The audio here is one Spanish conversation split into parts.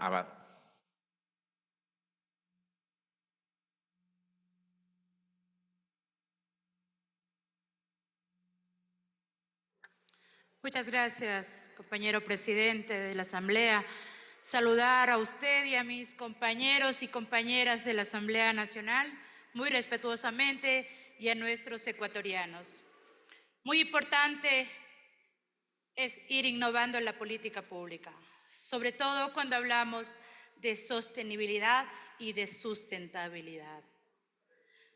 Abad. Muchas gracias, compañero presidente de la Asamblea. Saludar a usted y a mis compañeros y compañeras de la Asamblea Nacional muy respetuosamente y a nuestros ecuatorianos. Muy importante es ir innovando en la política pública, sobre todo cuando hablamos de sostenibilidad y de sustentabilidad.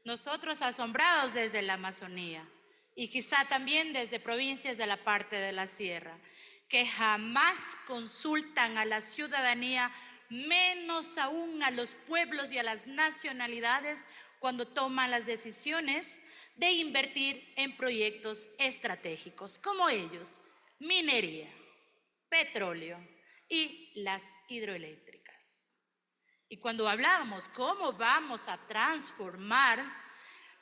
Nosotros asombrados desde la Amazonía y quizá también desde provincias de la parte de la sierra, que jamás consultan a la ciudadanía, menos aún a los pueblos y a las nacionalidades cuando toman las decisiones de invertir en proyectos estratégicos como ellos, minería, petróleo y las hidroeléctricas. Y cuando hablamos cómo vamos a transformar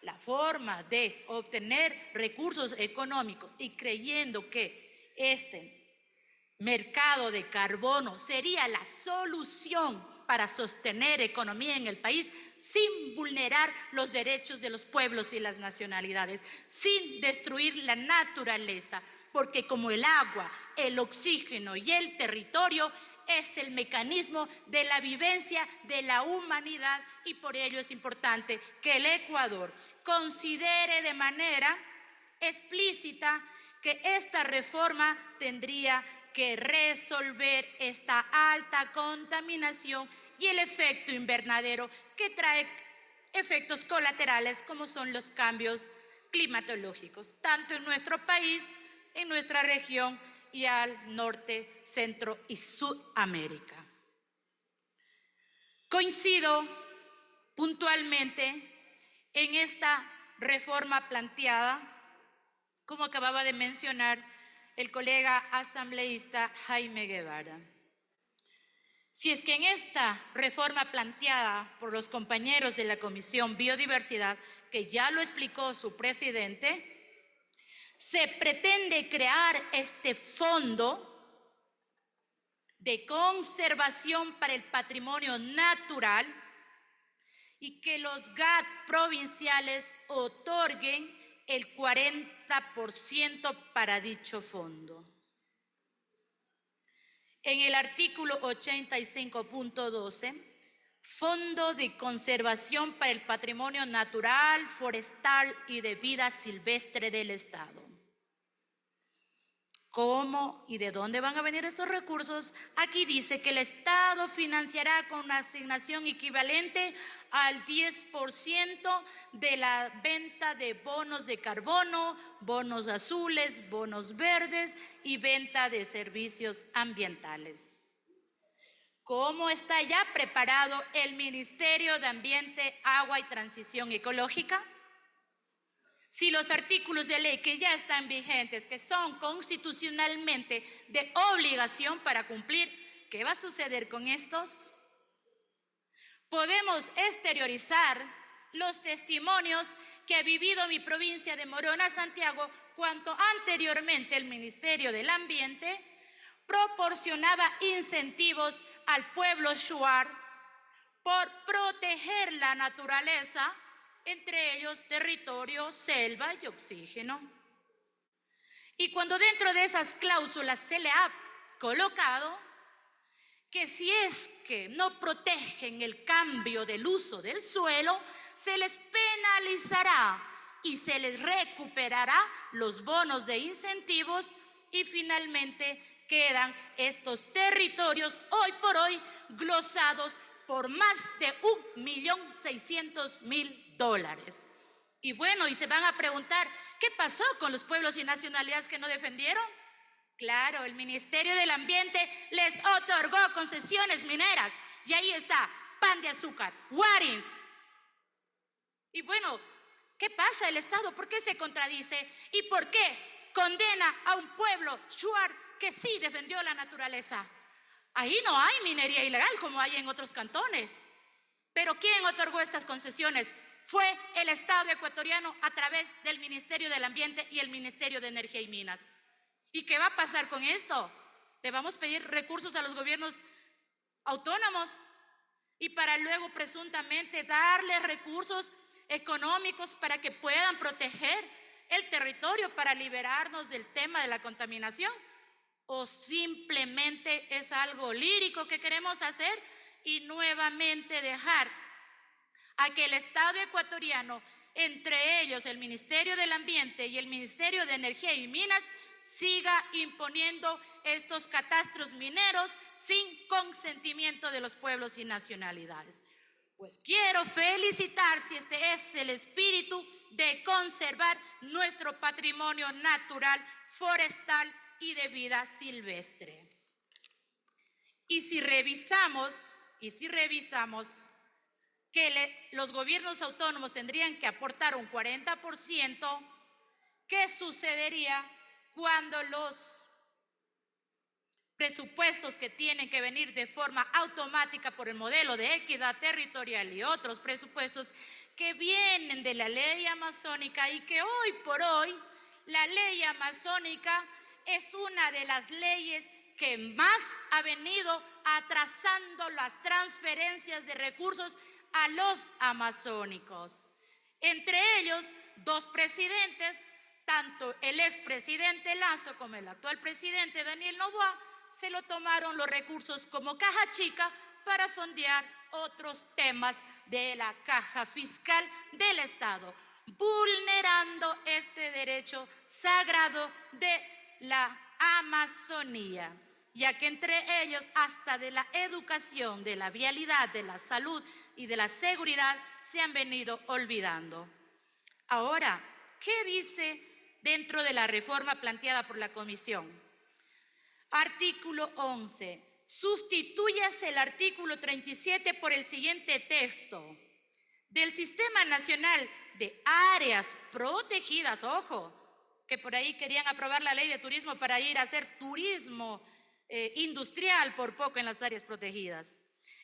la forma de obtener recursos económicos y creyendo que este mercado de carbono sería la solución para sostener economía en el país sin vulnerar los derechos de los pueblos y las nacionalidades, sin destruir la naturaleza, porque como el agua, el oxígeno y el territorio es el mecanismo de la vivencia de la humanidad y por ello es importante que el Ecuador considere de manera explícita que esta reforma tendría que resolver esta alta contaminación y el efecto invernadero que trae efectos colaterales como son los cambios climatológicos, tanto en nuestro país, en nuestra región y al norte, centro y Sudamérica. Coincido puntualmente en esta reforma planteada, como acababa de mencionar el colega asambleísta Jaime Guevara. Si es que en esta reforma planteada por los compañeros de la Comisión Biodiversidad, que ya lo explicó su presidente, se pretende crear este fondo de conservación para el patrimonio natural y que los GAT provinciales otorguen el 40% para dicho fondo. En el artículo 85.12, Fondo de Conservación para el Patrimonio Natural, Forestal y de Vida Silvestre del Estado. ¿Cómo y de dónde van a venir estos recursos? Aquí dice que el Estado financiará con una asignación equivalente al 10% de la venta de bonos de carbono, bonos azules, bonos verdes y venta de servicios ambientales. ¿Cómo está ya preparado el Ministerio de Ambiente, Agua y Transición Ecológica? Si los artículos de ley que ya están vigentes, que son constitucionalmente de obligación para cumplir, ¿qué va a suceder con estos? Podemos exteriorizar los testimonios que ha vivido mi provincia de Morona, Santiago, cuando anteriormente el Ministerio del Ambiente proporcionaba incentivos al pueblo shuar por proteger la naturaleza, entre ellos territorio, selva y oxígeno. Y cuando dentro de esas cláusulas se le ha colocado que si es que no protegen el cambio del uso del suelo, se les penalizará y se les recuperará los bonos de incentivos y finalmente quedan estos territorios hoy por hoy glosados por más de $1.600.000. Y bueno, y se van a preguntar, ¿qué pasó con los pueblos y nacionalidades que no defendieron? Claro, el Ministerio del Ambiente les otorgó concesiones mineras y ahí está, Pan de Azúcar, Warins. Y bueno, ¿qué pasa el Estado? ¿Por qué se contradice? ¿Y por qué condena a un pueblo shuar que sí defendió la naturaleza? Ahí no hay minería ilegal como hay en otros cantones. Pero ¿quién otorgó estas concesiones? Fue el Estado ecuatoriano a través del Ministerio del Ambiente y el Ministerio de Energía y Minas. ¿Y qué va a pasar con esto? Le vamos a pedir recursos a los gobiernos autónomos y para luego presuntamente darles recursos económicos para que puedan proteger el territorio para liberarnos del tema de la contaminación? ¿O simplemente es algo lírico que queremos hacer y nuevamente dejar a que el Estado ecuatoriano, entre ellos el Ministerio del Ambiente y el Ministerio de Energía y Minas, siga imponiendo estos catastros mineros sin consentimiento de los pueblos y nacionalidades? Pues quiero felicitar si este es el espíritu de conservar nuestro patrimonio natural, forestal y de vida silvestre. Y si revisamos que los gobiernos autónomos tendrían que aportar un 40%, ¿qué sucedería cuando los presupuestos que tienen que venir de forma automática por el modelo de equidad territorial y otros presupuestos que vienen de la ley amazónica, y que hoy por hoy la ley amazónica es una de las leyes que más ha venido atrasando las transferencias de recursos a los amazónicos? Entre ellos, dos presidentes, tanto el expresidente Lasso como el actual presidente Daniel Noboa, se lo tomaron los recursos como caja chica para fondear otros temas de la caja fiscal del Estado, vulnerando este derecho sagrado de la Amazonía, ya que entre ellos hasta de la educación, de la vialidad, de la salud y de la seguridad se han venido olvidando. Ahora, ¿qué dice dentro de la reforma planteada por la Comisión? Artículo 11. Sustituyase el artículo 37 por el siguiente texto: del Sistema Nacional de Áreas Protegidas. Ojo, que por ahí querían aprobar la ley de turismo para ir a hacer turismo industrial por poco en las áreas protegidas.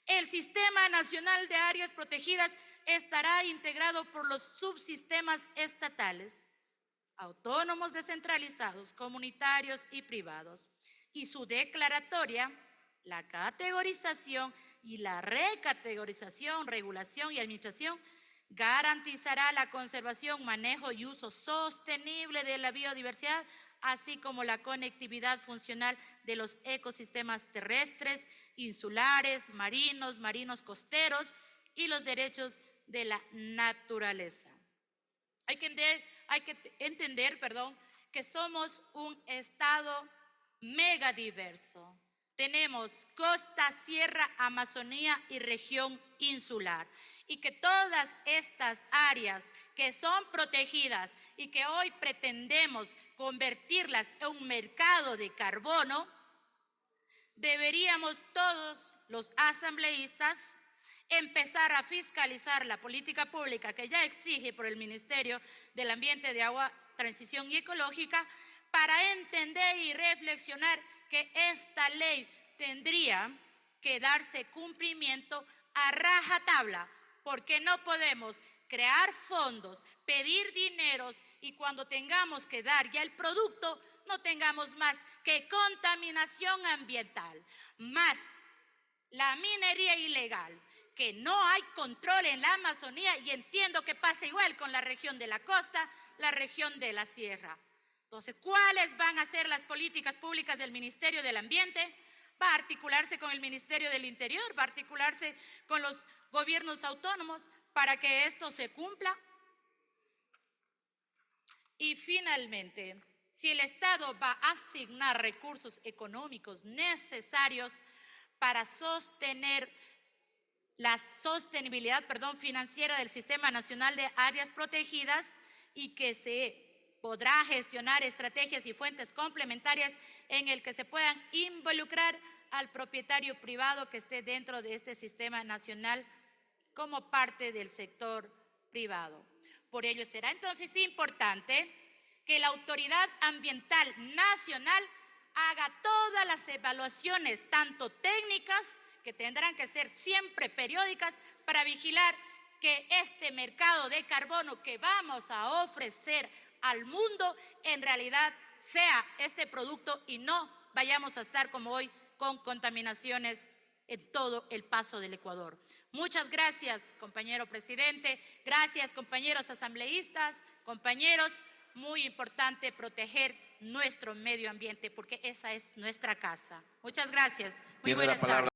El Sistema Nacional de Áreas Protegidas estará integrado por los subsistemas estatales, autónomos, descentralizados, comunitarios y privados. Y su declaratoria, la categorización y la recategorización, regulación y administración garantizará la conservación, manejo y uso sostenible de la biodiversidad, así como la conectividad funcional de los ecosistemas terrestres, insulares, marinos costeros y los derechos de la naturaleza. Hay que entender, que somos un Estado megadiverso. Tenemos costa, sierra, Amazonía y región insular. Y que todas estas áreas que son protegidas y que hoy pretendemos convertirlas en un mercado de carbono, deberíamos todos los asambleístas empezar a fiscalizar la política pública que ya exige por el Ministerio del Ambiente, de Agua, Transición y Ecológica, para entender y reflexionar que esta ley tendría que darse cumplimiento a rajatabla, porque no podemos crear fondos, pedir dineros y cuando tengamos que dar ya el producto no tengamos más que contaminación ambiental, más la minería ilegal, que no hay control en la Amazonía, y entiendo que pasa igual con la región de la costa, la región de la sierra. Entonces, ¿cuáles van a ser las políticas públicas del Ministerio del Ambiente? ¿Va a articularse con el Ministerio del Interior? ¿Va a articularse con los gobiernos autónomos para que esto se cumpla? Y finalmente, si el Estado va a asignar recursos económicos necesarios para sostener la sostenibilidad financiera del Sistema Nacional de Áreas Protegidas, y que se podrá gestionar estrategias y fuentes complementarias en el que se puedan involucrar al propietario privado que esté dentro de este sistema nacional como parte del sector privado. Por ello será entonces importante que la Autoridad Ambiental Nacional haga todas las evaluaciones, tanto técnicas, que tendrán que ser siempre periódicas, para vigilar que este mercado de carbono que vamos a ofrecer al mundo en realidad sea este producto y no vayamos a estar como hoy con contaminaciones en todo el paso del Ecuador. Muchas gracias, compañero presidente. Gracias, compañeros asambleístas, compañeros. Muy importante proteger nuestro medio ambiente porque esa es nuestra casa. Muchas gracias. Muy buenas tardes.